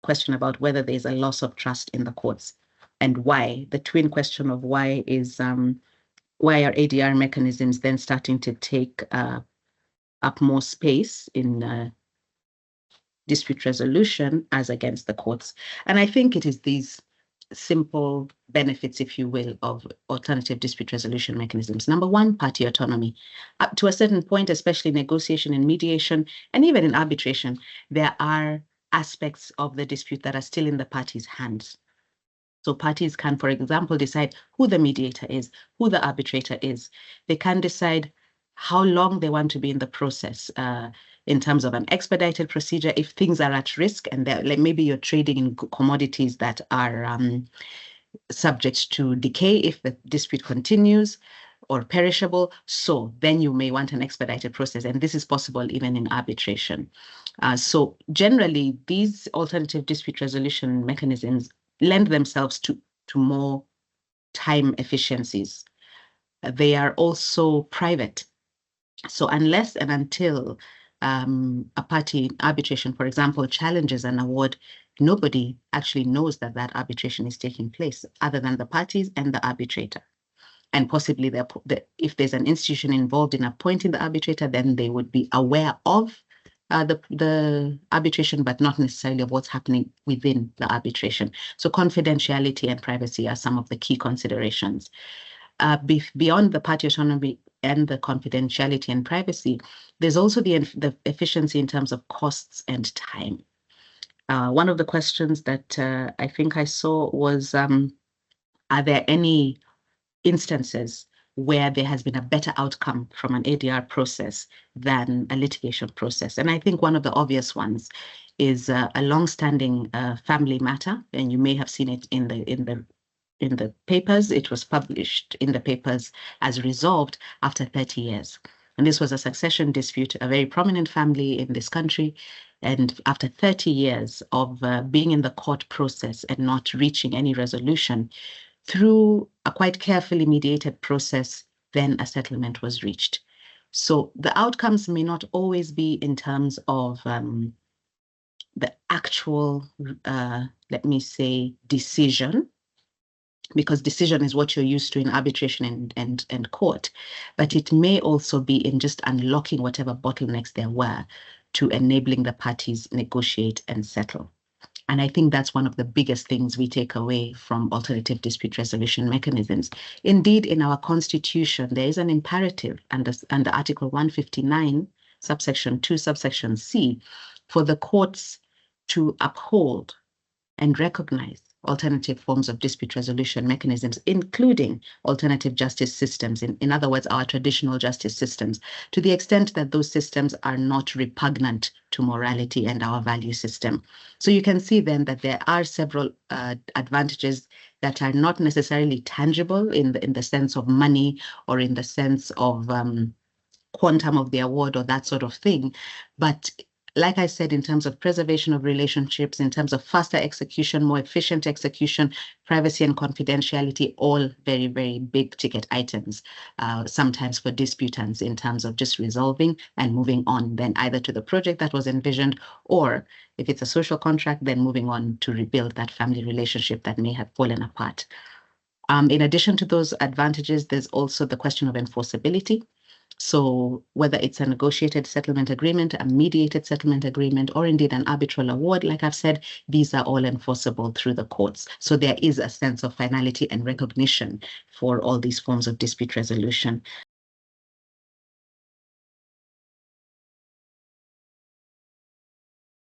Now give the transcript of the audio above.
question about whether there's a loss of trust in the courts and why. The twin question of why is why are ADR mechanisms then starting to take up more space in dispute resolution as against the courts? And I think it is these simple benefits, if you will, of alternative dispute resolution mechanisms. Number one, party autonomy. Up to a certain point, especially negotiation and mediation, and even in arbitration, there are aspects of the dispute that are still in the parties' hands. So parties can, for example, decide who the mediator is, who the arbitrator is. They can decide how long they want to be in the process in terms of an expedited procedure if things are at risk and like maybe you're trading in commodities that are subject to decay if the dispute continues or perishable. So then you may want an expedited process, and this is possible even in arbitration. So generally, these alternative dispute resolution mechanisms lend themselves to more time efficiencies. They are also private. So unless and until a party in arbitration, for example, challenges an award, nobody actually knows that that arbitration is taking place other than the parties and the arbitrator. And possibly if there's an institution involved in appointing the arbitrator, then they would be aware of the arbitration, but not necessarily of what's happening within the arbitration. So confidentiality and privacy are some of the key considerations. Beyond the party autonomy and the confidentiality and privacy, there's also the efficiency in terms of costs and time. One of the questions that I think I saw was, are there any instances where there has been a better outcome from an ADR process than a litigation process? And I think one of the obvious ones is a long-standing family matter, and you may have seen it in the papers. It was published in the papers as resolved after 30 years. And this was a succession dispute, a very prominent family in this country. And after 30 years of being in the court process and not reaching any resolution, through a quite carefully mediated process, then a settlement was reached. So the outcomes may not always be in terms of the actual, let me say, decision, because decision is what you're used to in arbitration and court, but it may also be in just unlocking whatever bottlenecks there were to enabling the parties negotiate and settle. And I think that's one of the biggest things we take away from alternative dispute resolution mechanisms. Indeed, in our constitution, there is an imperative under Article 159, subsection 2, subsection C, for the courts to uphold and recognize alternative forms of dispute resolution mechanisms, including alternative justice systems, in other words, our traditional justice systems, to the extent that those systems are not repugnant to morality and our value system. So you can see then that there are several advantages that are not necessarily tangible in the sense of money or in the sense of quantum of the award or that sort of thing, but like I said, in terms of preservation of relationships, in terms of faster execution, more efficient execution, privacy and confidentiality, all very, very big ticket items, sometimes for disputants in terms of just resolving and moving on then either to the project that was envisioned, or if it's a social contract, then moving on to rebuild that family relationship that may have fallen apart. In addition to those advantages, there's also the question of enforceability. So whether it's a negotiated settlement agreement, a mediated settlement agreement, or indeed an arbitral award, like I've said, these are all enforceable through the courts. So there is a sense of finality and recognition for all these forms of dispute resolution.